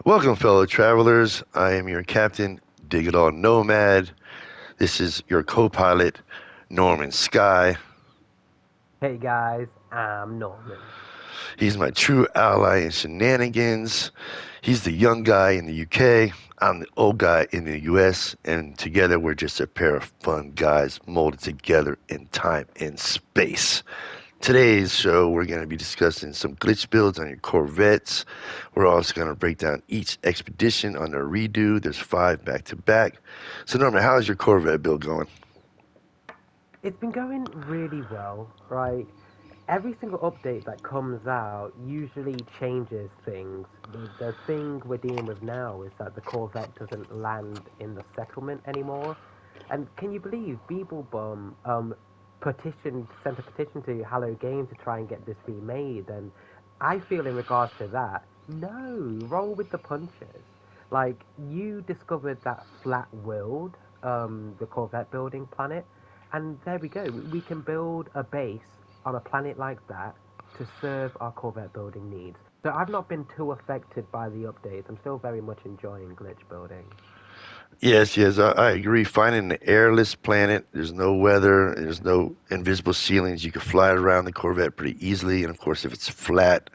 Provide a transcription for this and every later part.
Welcome, fellow travelers. I am your captain, Digital Nomad. This is your co pilot, Norman Sky. Hey guys, I'm Norman. He's my true ally in shenanigans. He's the young guy in the UK. I'm the old guy in the US. And together we're just a pair of fun guys molded together in time and space. Today's show, we're going to be discussing some glitch builds on your Corvettes. We're also going to break down each expedition on their redo. There's five back to back. So, Norman, how's your Corvette build going? It's been going really well, right? Every single update that comes out usually changes things. The thing we're dealing with now is that the Corvette doesn't land in the settlement anymore. And can you believe Beeblebum sent a petition to Hello Game to try and get this remade? And I feel in regards to that, no, roll with the punches. Like you discovered that flat world, the Corvette building planet, and there we go. We can build a base on a planet like that to serve our Corvette building needs. So I've not been too affected by the updates. I'm still very much enjoying glitch building. Yes, yes, I agree. Finding an airless planet, there's no weather, there's no invisible ceilings. You can fly around the Corvette pretty easily. And of course, if it's flat,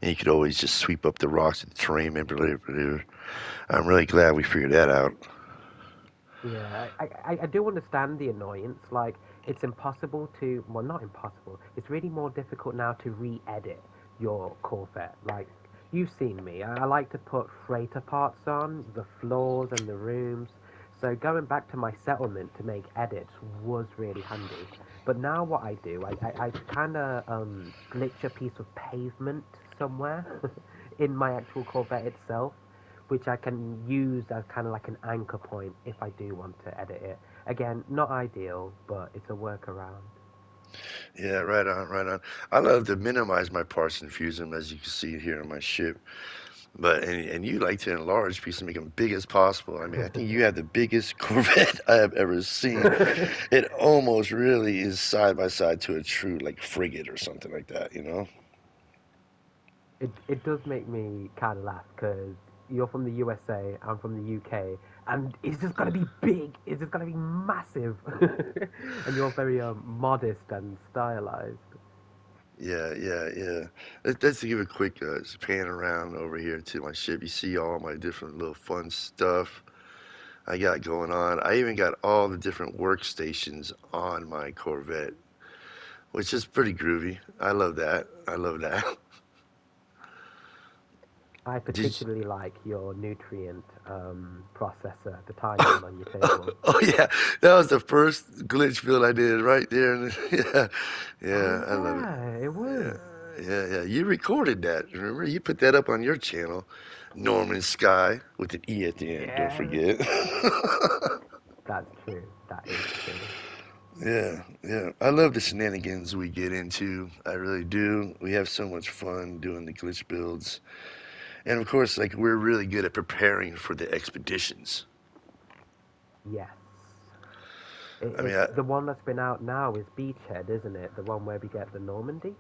and you could always just sweep up the rocks and the terrain. I'm really glad we figured that out. Yeah, I do understand the annoyance. Like, it's impossible to, well, not impossible. It's really more difficult now to re-edit your Corvette. Like, you've seen me. I like to put freighter parts on the floors and the rooms. So going back to my settlement to make edits was really handy. But now what I do, I kind of glitch a piece of pavement somewhere in my actual Corvette itself, which I can use as kind of like an anchor point if I do want to edit it. Again, not ideal, but it's a workaround. Yeah, right on, right on. I love to minimize my parts and fuse them, as you can see here on my ship. And you like to enlarge pieces, make them big as possible. I mean, I think you have the biggest Corvette I have ever seen. It almost really is side by side to a true like frigate or something like that, you know? It does make me kind of laugh because you're from the USA, I'm from the UK, and it's just gonna be big. It's just gonna be massive, and you're very modest and stylized. Yeah, yeah, yeah. Let's give a quick pan around over here to my ship. You see all my different little fun stuff I got going on. I even got all the different workstations on my Corvette, which is pretty groovy. I love that. I love that. I Did particularly like your nutrient processor, the tiny one on your table. Oh yeah, that was the first glitch build I did right there. Yeah, Oh yeah, I love it. yeah, it was. Yeah, yeah, yeah. You recorded that. Remember, you put that up on your channel, Norman Sky with an E at the end. Don't Yeah, forget. that's true. That is true. Yeah, yeah. I love the shenanigans we get into. I really do. We have so much fun doing the glitch builds, and of course, like we're really good at preparing for the expeditions. Yes. I mean, It's the one that's been out now is Beachhead, isn't it? The one where we get the Normandy.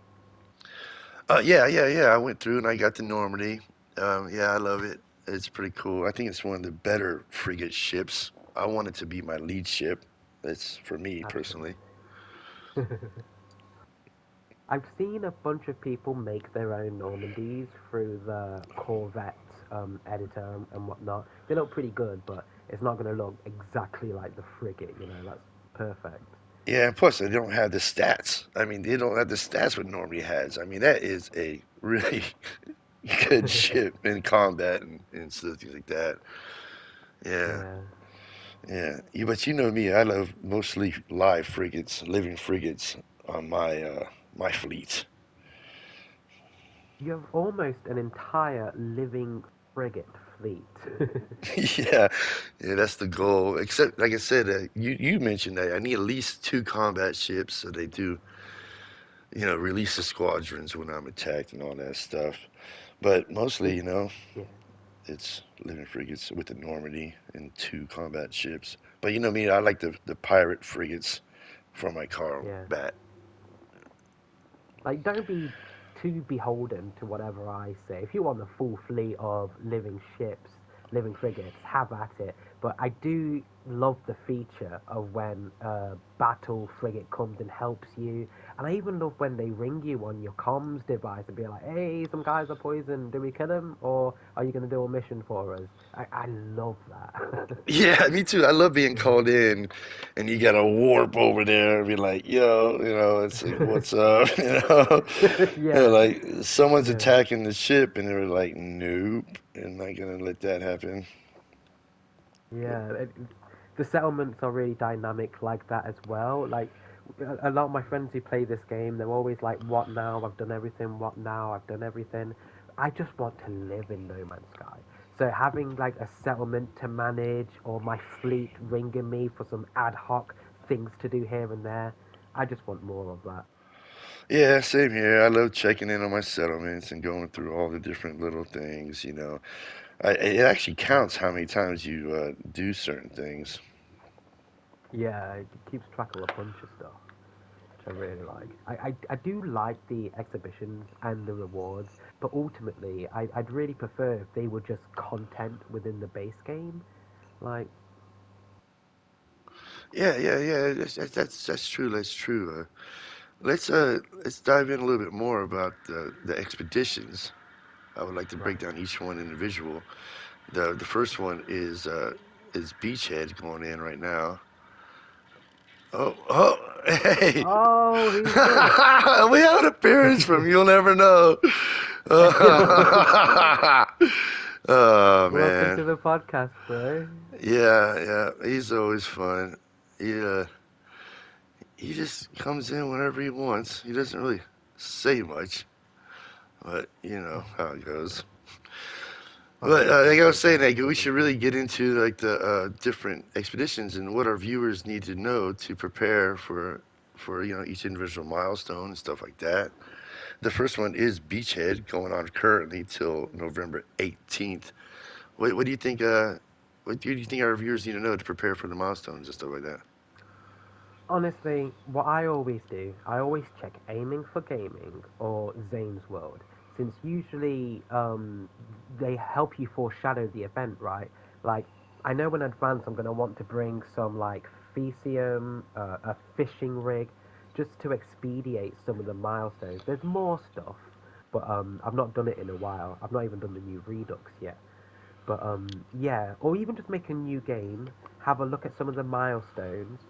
yeah, yeah, yeah. I went through and I got to Normandy. Yeah, I love it. It's pretty cool. I think it's one of the better frigate ships. I want it to be my lead ship. That's for me personally. Absolutely. I've seen a bunch of people make their own Normandies through the Corvette editor and whatnot. They look pretty good, but it's not going to look exactly like the frigate. That's perfect. Yeah, and plus they don't have the stats. I mean, they don't have the stats what Normandy has. I mean, that is a really good ship in combat and stuff things like that. Yeah, Yeah. yeah. But you know me, I love mostly live frigates, living frigates on my fleet. You have almost an entire living frigate fleet. Yeah, yeah, that's the goal. Except, like I said, you mentioned that I need at least two combat ships, so they do, release the squadrons when I'm attacked and all that stuff. But mostly, It's yeah, it's living frigates with the Normandy and two combat ships. But you know me, I like the pirate frigates for my yeah. combat. Like, don't be too beholden to whatever I say. If you want a full fleet of living ships, living frigates, have at it. But I do love the feature of when a battle frigate comes and helps you. And I even love when they ring you on your comms device and be like, hey, some guys are poisoned. Do we kill them? Or are you going to do a mission for us? I love that. Yeah, me too. I love being called in, and you got to warp over there and be like, "Yo, it's like, what's up?" And Yeah. like someone's Yeah. attacking the ship, and they're like, "Nope, I'm not gonna let that happen." Yeah, the settlements are really dynamic like that as well. Like a lot of my friends who play this game, they're always like, "What now? I've done everything. What now? I've done everything." I just want to live in No Man's Sky. So having like a settlement to manage or my fleet ringing me for some ad hoc things to do here and there, I just want more of that. Yeah, same here. I love checking in on my settlements and going through all the different little things. It actually counts how many times you do certain things. Yeah, it keeps track of a bunch of stuff, which I really like. I do like the exhibitions and the rewards, but ultimately, I'd really prefer if they were just content within the base game. Like, Yeah. That's true. That's true. Let's dive in a little bit more about the expeditions. I would like to break right. down each one individual. The first one is Beachhead going in right now. Hey, Oh, who's this? we have an appearance from You'll Never Know. Oh Welcome man, to the podcast, bro. yeah. He's always fun. He uh, he just comes in whenever he wants. He doesn't really say much, but you know how it goes. Oh, But he's like a I was great saying, guy. like Love we him should really too. get into like the different expeditions and what our viewers need to know to prepare for each individual milestone and stuff like that. The first one is Beachhead, going on currently till November 18th. What do you think? What do you think our viewers need to know to prepare for the milestones and stuff like that? Honestly, what I always do, I always check Aiming for Gaming or Zane's World, since usually they help you foreshadow the event, right? Like, I know in advance I'm going to want to bring some, like, Fecium, a fishing rig, just to expedite some of the milestones. There's more stuff, but I've not done it in a while. I've not even done the new Redux yet. But yeah, or even just make a new game, have a look at some of the milestones,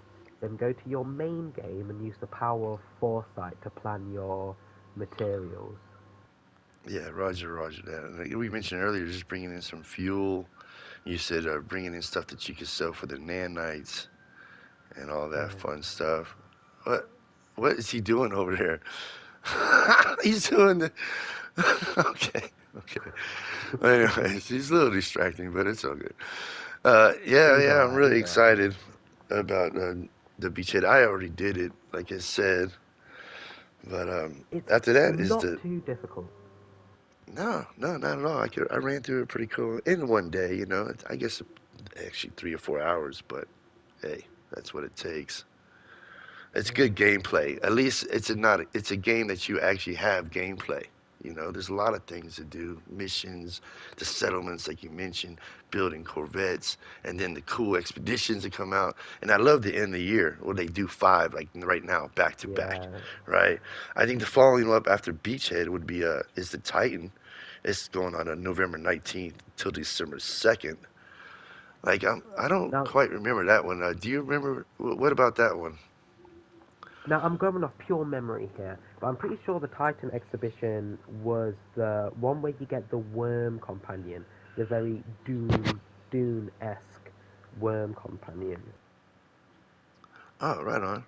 then go to your main game and use the power of foresight to plan your materials. Yeah, Roger that. And, like we mentioned earlier, just bringing in some fuel. You said bringing in stuff that you could sell for the nanites and all that Yeah. fun stuff. What what is he doing over there? He's doing the okay. Anyways, he's a little distracting, but it's all good. He's Yeah, I'm alright. really He's alright. excited about the beachhead. I already did it, like I said, but It's after that is not the too difficult. no, not at all. I ran through it pretty cool in one day. I guess actually 3 or 4 hours, but hey, that's what it takes. It's good Yeah. gameplay. At least it's a not it's a game that you actually have gameplay. There's a lot of things to do, missions, the settlements like you mentioned, building corvettes, and then the cool expeditions that come out. And I love the end of the year where they do five like right now back to back, Yeah. right? I think the following up after Beachhead would be is the Titan. It's going on November 19th till December 2nd. Like I don't Now, quite remember that one. Do you remember what about that one? now I'm going off pure memory here, but I'm pretty sure the Titan exhibition was the one where you get the worm companion, the very Dune-esque worm companion. Oh, right on.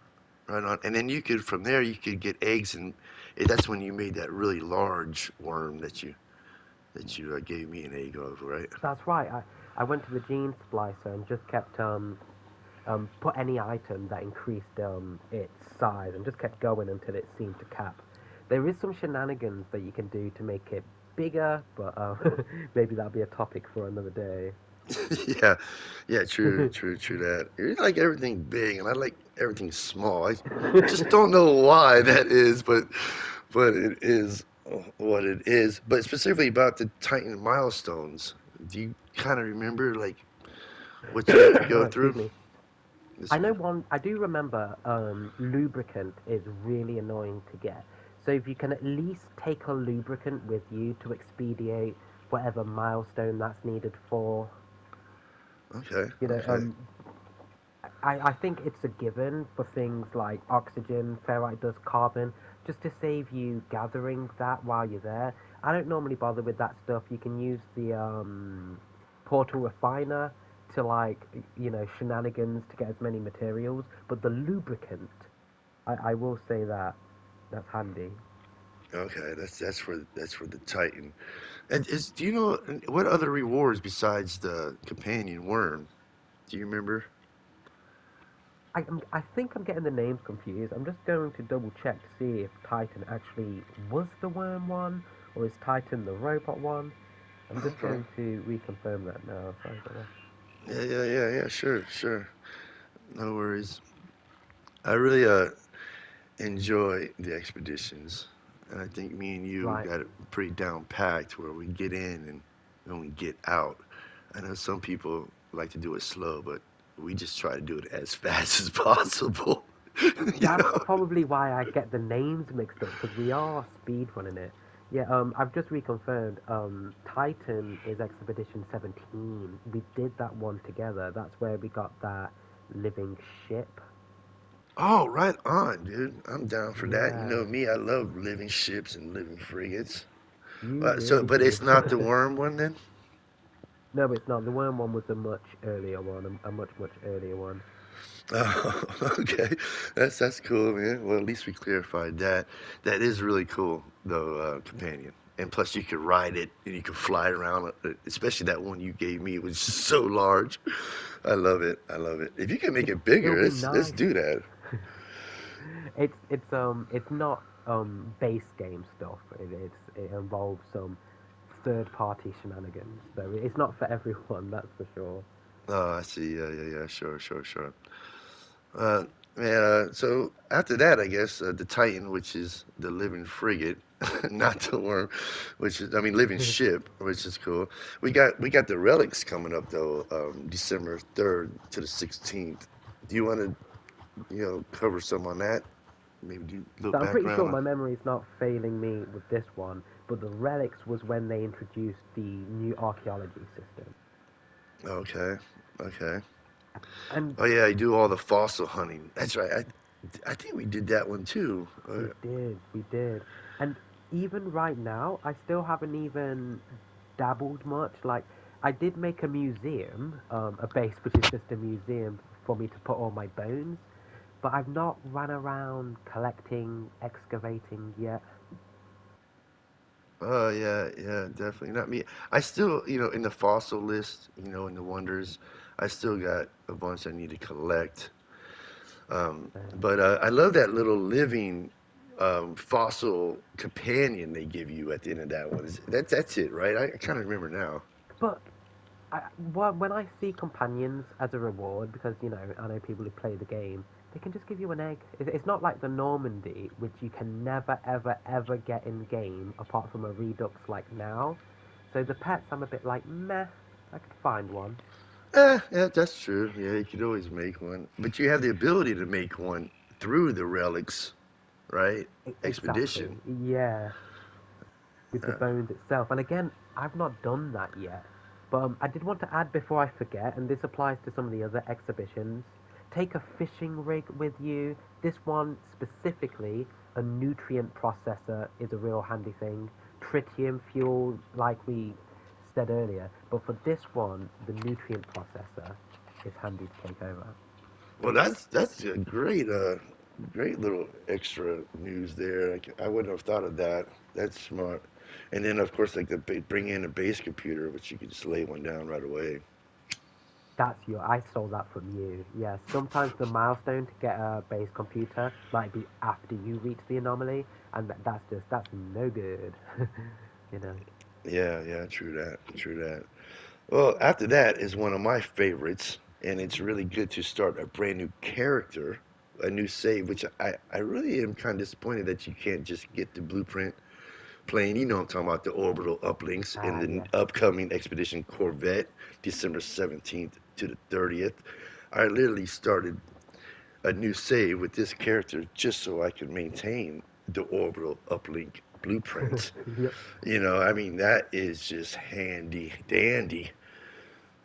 And then you could from there you could get eggs, and that's when you made that really large worm that you gave me an egg of, right? That's right. I went to the gene splicer and just kept put any item that increased its size and just kept going until it seemed to cap. There is some shenanigans that you can do to make it bigger, but maybe that'll be a topic for another day. Yeah, yeah, true that. You like everything big, and I like everything small. I just don't know why that is, but it is. what it is, but specifically about the Titan milestones. Do you kind of remember like what you have to go Oh, excuse through? me. This I know man. one. I do remember. Lubricant is really annoying to get. So if you can at least take a lubricant with you to expedite whatever milestone that's needed for, Okay, you know, okay. I think it's a given for things like oxygen, ferrite dust, carbon, just to save you gathering that while you're there. I don't normally bother with that stuff. You can use the portal refiner to shenanigans to get as many materials, but the lubricant, I will say that that's handy. Okay, that's for the Titan. And is do you know what other rewards besides the companion worm? Do you remember? I think I'm getting the names confused. I'm just going to double check to see if Titan actually was the worm one or is Titan the robot one. I'm just Okay. going to reconfirm that now. Sorry about that. Yeah. Sure, sure. No worries. I really enjoy the expeditions, and I think me and you Right. got it pretty down packed where we get in and when we get out. I know some people like to do it slow, but we just try to do it as fast as possible. you That's know. probably why I get the names mixed up because we are speed running it. Yeah, I've just reconfirmed. Titan is Expedition 17. We did that one together. That's where we got that living ship. Oh, right on, dude. I'm down for that. You Yeah, know me, I love living ships and living frigates. you really But do. it's not the worm one then. No, it's not. The worm one was a much earlier one, a much earlier one. Oh, okay, that's cool, man. Well, at least we clarified that. That is really cool, though, companion. And plus, you could ride it and you could fly around. Especially that one you gave me was so large. I love it. I love it. If you can make it It'll bigger, be let's nice. do that. It's not base game stuff. It involves some third party shenanigans, so it's not for everyone. That's for sure. Oh, I see. Yeah. Sure. Uh, man, so after that, I guess the Titan, which is the living frigate, not the worm, which is, I mean, living ship, which is cool. We got the relics coming up though, December 3rd to the 16th. Do you want to, cover some on that? Maybe do a little So I'm pretty sure background on. my memory's not failing me with this one, but the relics was when they introduced the new archaeology system. Okay, okay. And Oh yeah, I do all the fossil hunting. That's right. I think we did that one too. we did. And even right now, I still haven't even dabbled much. Like, I did make a museum, a base which is just a museum for me to put all my bones, but I've not run around collecting, excavating yet. Oh yeah, definitely not me. I still, in the fossil list, in the wonders, I still got a bunch I need to collect. But I love that little living fossil companion they give you at the end of that one. That's it, right? I kind of remember now. But when I see companions as a reward, because I know people who play the game, they can just give you an egg. It's not like the Normandy, which you can never, ever, ever get in game apart from a Redux like now. So the pets, I'm a bit like meh. I could find one. Yeah, that's true. Yeah, you could always make one, but you have the ability to make one through the relics, right? Exactly. Expedition. Yeah. With the Uh, bones itself. And again, I've not done that yet. But I did want to add before I forget, and this applies to some of the other exhibitions. Take a fishing rig with you. This one specifically, a nutrient processor is a real handy thing. Tritium fuel, like we said earlier. But for this one, the nutrient processor is handy to take over. Well, that's a great little extra news there. I wouldn't have thought of that. That's smart. And then of course, like bring in a base computer, which you could just lay one down right away. I stole that from you. Yeah, sometimes the milestone to get a base computer might be after you reach the anomaly, and that's no good. you know. Yeah, true that. Well, after that is one of my favorites, and it's really good to start a brand new character, a new save, which I really am kind of disappointed that you can't just get the blueprint plane. You know I'm talking about the orbital uplinks in Ah, the yes. upcoming expedition Corvette, December 17th to the 30th. I literally started a new save with this character just so I could maintain the orbital uplink blueprints. Yep. I mean, that is just handy dandy.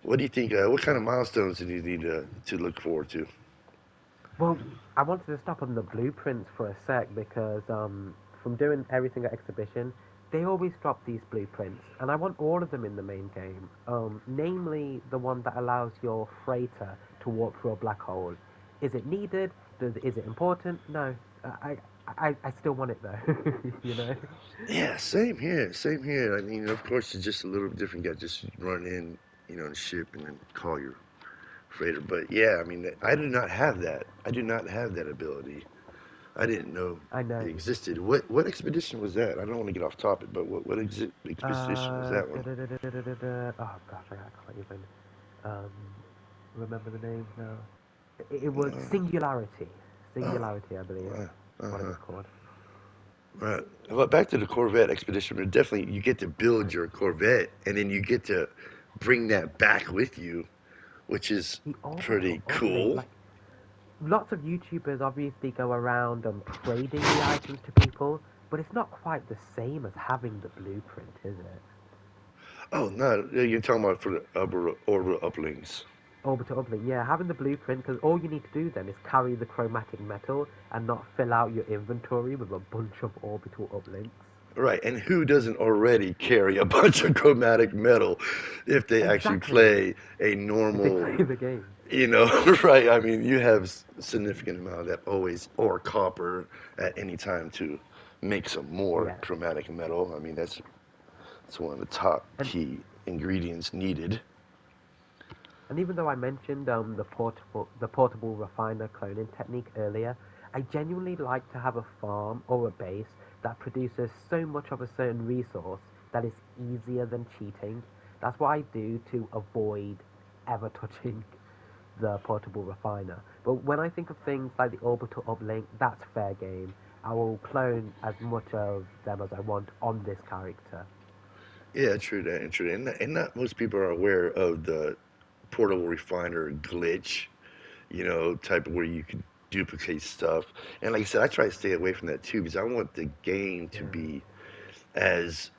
What do you think? What kind of Well, milestones do you need to look forward to? well, I wanted to stop on the blueprints for a sec because from doing everything at exhibition, they always drop these blueprints, and I want all of them in the main game. Namely, the one that allows your freighter to warp through a black hole. Is it needed? Is it important? No. I still want it though. you know. Yeah, same here, same here. I mean, of course, it's just a little different. You got to just run in, the ship and then call your freighter. But yeah, I mean, I do not have that. I do not have that ability. I didn't know I it know. existed. What expedition was that? I don't want to get off topic, but what expedition was that one? Oh gosh, I can't even um, remember the names now. It was Uh, Singularity. oh, Singularity, I believe, uh what it huh. was called. Right. Well, back to the Corvette expedition, but definitely you get to build your Corvette, and then you get to bring that back with you, which is The orbital pretty uplink, cool. like lots of YouTubers obviously go around trading the items to people, but it's not quite the same as having the blueprint, is it? Oh no, you're talking about for the orbital uplinks. Orbital uplink, yeah, having the blueprint, because all you need to do then is carry the chromatic metal and not fill out your inventory with a bunch of orbital uplinks. Right, and who doesn't already carry a bunch of chromatic metal if they actually Exactly, play a if they normal, play the game. right? I mean, you have significant amount of that always or copper at any time to make some more Yeah, chromatic metal. I mean, that's one of the top and key ingredients needed. even though I mentioned the portable refiner cloning technique earlier, I genuinely like to have a farm or a base that produces so much of a certain resource that is easier than cheating. That's what I do to avoid ever touching the portable refiner. But when I think of things like the orbital uplink, that's fair game. I will clone as much of them as I want on this character. Yeah, true that, and true that. And not most people are aware of the portable refiner glitch, type of where you can duplicate stuff. And like I said, I try to stay away from that too because I want the game to Yeah. be as,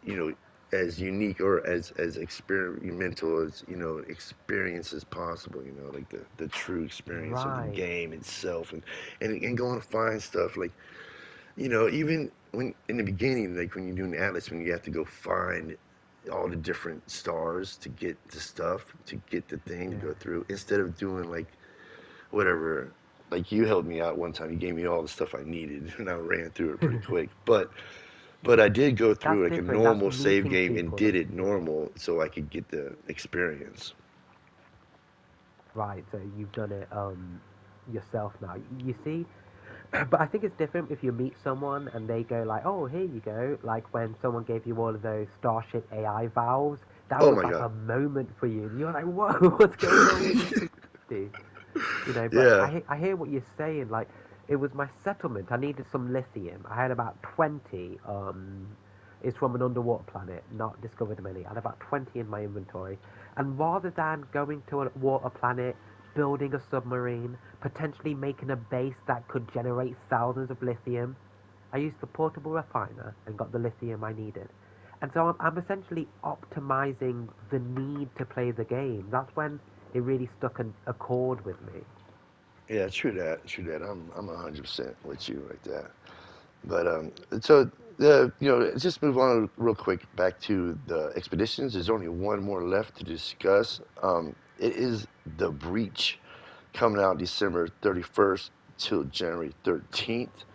as unique or as experimental as, experience as possible, like the true experience of the Right. game itself and going to find stuff like, even when in the beginning, like when you're doing the atlas, when you have to go find all the different stars to get the stuff, to get the thing to Yeah. go through, instead of doing like whatever. Like you helped me out one time. You gave me all the stuff I needed, and I ran through it pretty quick. But I did go That's through like a different. That's normal save meeting game and people. did That's it different. normal so I could get the experience. Right. So you've done it yourself now. You see, but I think it's different if you meet someone and they go like, "Oh, here you go." Like when someone gave you all of those Starship AI valves, that Oh was my like god. a moment for you. You're like, "Whoa, what's going on with this community?" But Yeah. I hear what you're saying. Like, it was my settlement. I needed some lithium. I had about 20. It's from an underwater planet, not discovered many. I had about 20 in my inventory. And rather than going to a water planet, building a submarine, potentially making a base that could generate thousands of lithium, I used the portable refiner and got the lithium I needed. And so I'm essentially optimizing the need to play the game. That's when it really struck a chord with me. Yeah, true that. True that. I'm 100% with you right there. But so let's just move on real quick back to the expeditions. There's only one more left to discuss. It is the Breach coming out December 31st till January 13th.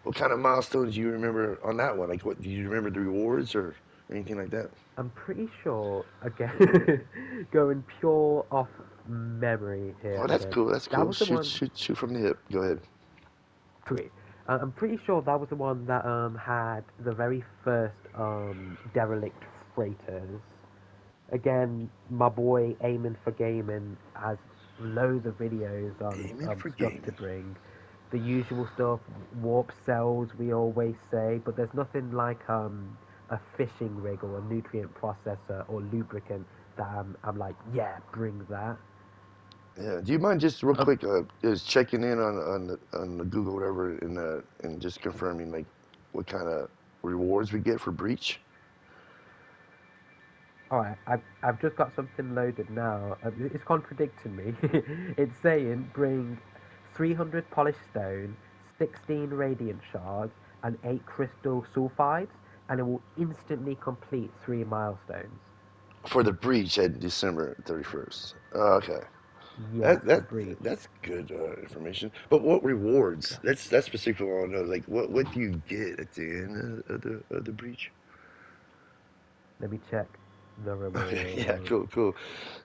What kind of milestones do you remember on that one? Like, what do you remember the rewards or anything like that? I'm pretty sure, again, going pure off memory here Oh, that's again, cool. That's that cool. was the Shoot, one. shoot, shoot from the hip. Go ahead. Sweet. I'm pretty sure that was the one that had the very first derelict freighters. Again, my boy aiming for gaming has loads of videos on Aiming for stuff to gaming. bring. The usual stuff, warp cells we always say, but there's nothing like a fishing rig or a nutrient processor or lubricant that I'm like, yeah, bring that. Yeah. Do you mind just real Um, quick, just checking in on the Google whatever and just confirming like what kind of rewards we get for breach? all right, I've just got something loaded now. It's contradicting me. It's saying bring 300 polished stone, 16 radiant shards, and 8 crystal sulfides, and it will instantly complete 3 milestones. For the breach at December 31st. Okay. Yes, That the that breach. that's good information. But what rewards? Yeah. That's specifically what I want to know. Like what do you get at the end of the breach? Let me check the Okay, yeah, reward. cool.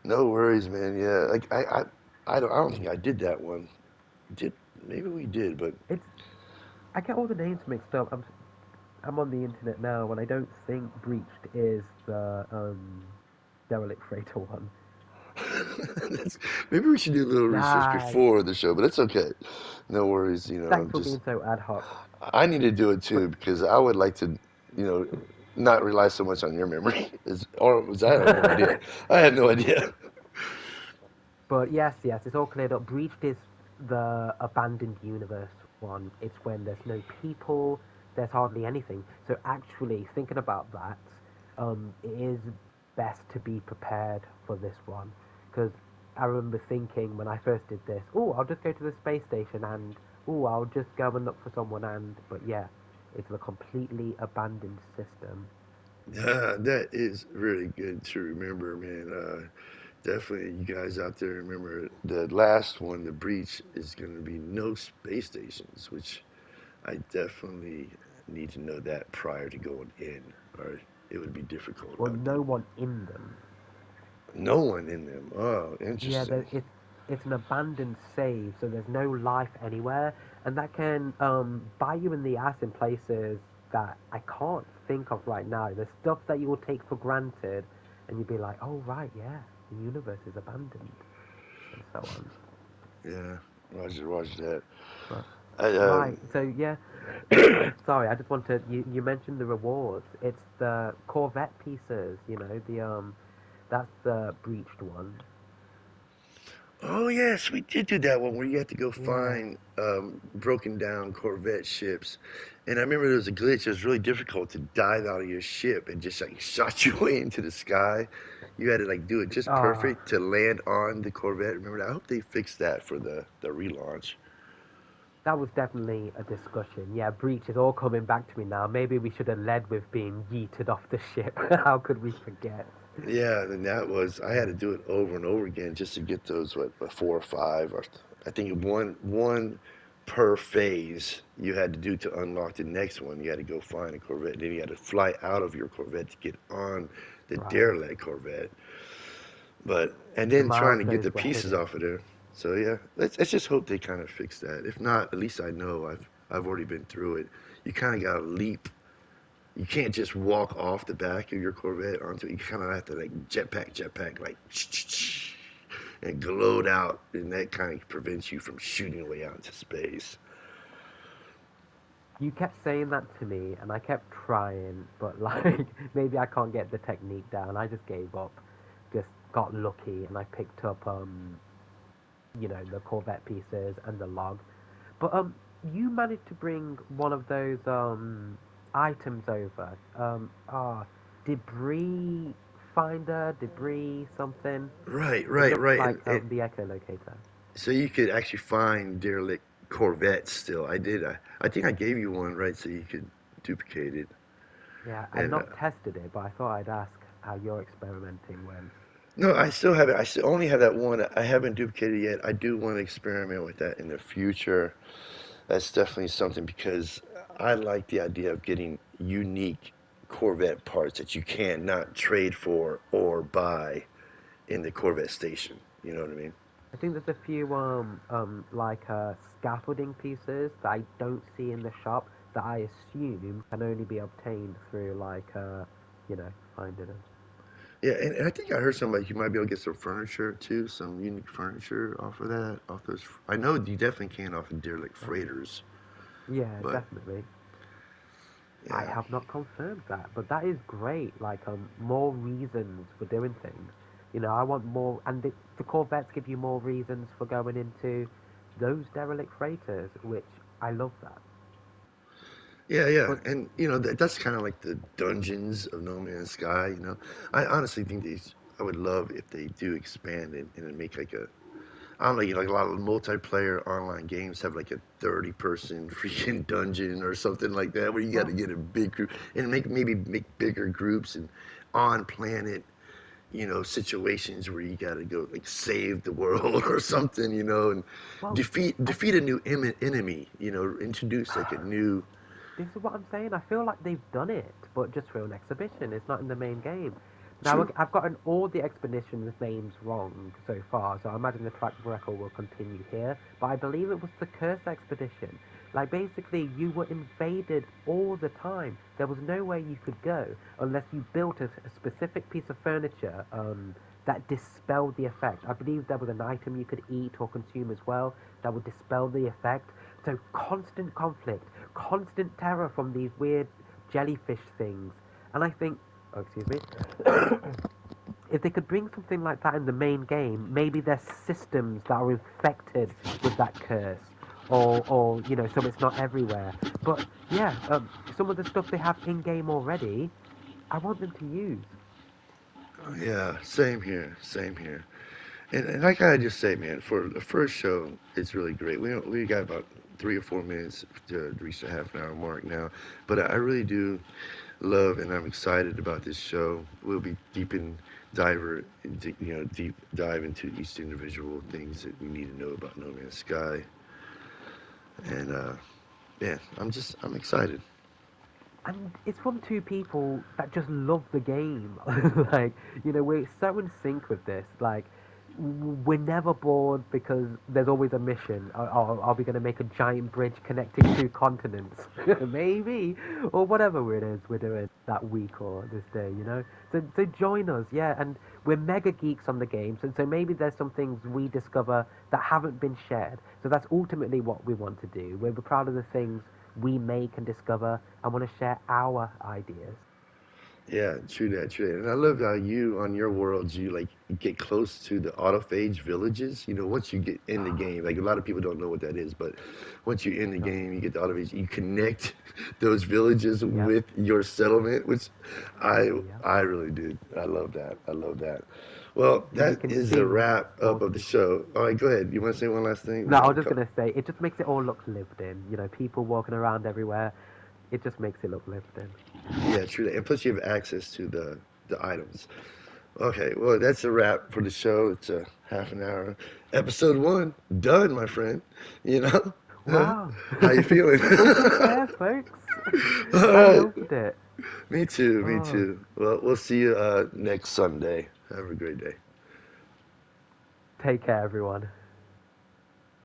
No worries, man. Yeah, like I don't think I did that one. Did maybe we did, but It's I get all the names mixed up. I'm on the internet now, and I don't think breached is the derelict freighter one. that's, maybe we should do a little research Nah, before the show. But that's okay. No worries. thanks for Just being so ad hoc. I need to do it But too because I would like to, you know, not rely so much on your memory. Or was I have no idea. I had no idea. But yes, yes, it's all cleared up. Breached is the abandoned universe one. It's when there's no people, there's hardly anything. So actually, thinking about that, it is best to be prepared for this one, because I remember thinking when I first did this, oh, I'll just go to the space station and oh, I'll just go and look for someone but yeah, it's a completely abandoned system. That is really good to remember, man. Definitely, you guys out there remember the last one, the breach, is going to be no space stations, which I definitely need to know that prior to going in, or it would be difficult Well, out there. no one in them. No one in them. Oh, Yeah, interesting. it's an abandoned save, so there's no life anywhere, and that can bite you in the ass in places that I can't think of right now. There's stuff that you will take for granted, and you'd be like, oh right, yeah, the universe is abandoned, and so on. Yeah, Roger that. But I, right, so yeah, sorry, I just wanted you mentioned the rewards. It's the Corvette pieces, the that's the breached one. oh yes, we did do that one where you had to go Yeah. find broken down Corvette ships, and I remember there was a glitch. It was really difficult to dive out of your ship and just like shot you way into the sky. You had to like do it just Ah. perfect to land on the Corvette. Remember that? I hope they fixed that for the relaunch. That was definitely a discussion. Yeah, breach is all coming back to me now. Maybe we should have led with being yeeted off the ship. How could we forget? Yeah, and that was I had to Yeah. do it over and over again just to get those what four or five or I think one per phase you had to do to unlock the next one. You had to go find a Corvette, then you had to fly out of your Corvette to get on the Right. derelict Corvette. But and The then trying to get the milestones were pieces hidden. off of there. So yeah, let's just hope they kind of fix that. If not, at least I know I've already been through it. You kind of got to leap. You can't just walk off the back of your Corvette onto it. You kind of have to like jetpack, like and gloat out, and that kind of prevents you from shooting away out into space. You kept saying that to me, and I kept trying, but like maybe I can't get the technique down. I just gave up. Just got lucky, and I picked up the Corvette pieces and the log. But you managed to bring one of those items over. Debris finder, debris something. It looks Right, like and the echolocator. so you could actually find derelict Corvettes still. I did. I think I gave you one, right? So you could duplicate it. Yeah, I've And not tested it, but I thought I'd ask how your experimenting went. no, I still have it. I still only have that one. I haven't duplicated it yet. I do want to experiment with that in the future. That's definitely something because I like the idea of getting unique Corvette parts that you can't not trade for or buy in the Corvette station. You know what I mean? I think there's a few like scaffolding pieces that I don't see in the shop that I assume can only be obtained through like finding them. Yeah, and I think I heard somebody you might be able to get some furniture too, some unique furniture off of that, off those. I know you definitely can off of derelict Right. freighters, Yeah, but definitely. I Yeah. have not confirmed that, but that is great. Like, more reasons for doing things. You know, I want more, and the Corvettes give you more reasons for going into those derelict freighters, which I love that. Yeah, yeah, But and that's kind of like the dungeons of No Man's Sky. I honestly think these. I would love if they do expand and make like a. I don't know, like a lot of multiplayer online games have like a 30-person freaking dungeon or something like that, where you got to well, get a big group and make bigger groups and on planet, situations where you got to go like save the world or something, and well, I, defeat a new enemy, introduce like a new. this is what I'm saying. I feel like they've done it, but just for an exhibition. It's not in the main game. Now True. I've gotten all the expeditions names wrong so far, so I imagine the track record will continue here. But I believe it was the Curse expedition. Like basically, you were invaded all the time. There was nowhere you could go unless you built a specific piece of furniture that dispelled the effect. I believe there was an item you could eat or consume as well that would dispel the effect. So constant conflict, constant terror from these weird jellyfish things. And I think, oh, excuse me, if they could bring something like that in the main game, maybe there's systems that are infected with that curse, or so it's not everywhere. But yeah, some of the stuff they have in game already, I want them to use. Yeah, same here, same here. And I gotta just say, man, for the first show, it's really great. We got about 3 or 4 minutes to reach the half an hour mark now, but I really do love and I'm excited about this show. We'll be deep dive into each individual things that we need to know about No Man's Sky, and yeah, I'm excited. And it's from two people that just love the game. Like, we're so in sync with this. Like, we're never bored because there's always a mission. Are we going to make a giant bridge connecting two continents? Maybe. Or whatever it is we're doing that week or this day. So join us, yeah. And we're mega geeks on the game. So maybe there's some things we discover that haven't been shared. So that's ultimately what we want to do. We're proud of the things we make and discover and want to share our ideas. Yeah, true that, true that. And I love how you on your worlds you like get close to the autophage villages. Once you get in the game, like a lot of people don't know what that is, but once you're in the No. game, you get the autophage. You connect those villages Yep. with your settlement, which I Yep. I really did. I love that. I love that. Well, So you that can is a see wrap up all of the the. show. All right, go ahead. You want to say one last thing? We No, I got was a just couple. gonna say it just makes it all look lived in. People walking around everywhere. It just makes it look lived in. Yeah, true that. And plus, you have access to the items. Okay, well, that's a wrap for the show. It's a half an hour. Episode 1 done, my friend. You know, Wow. how you feeling? Well, take care, folks. All I right, loved it. me too, me Oh, too. Well, we'll see you next Sunday. Have a great day. take care, everyone.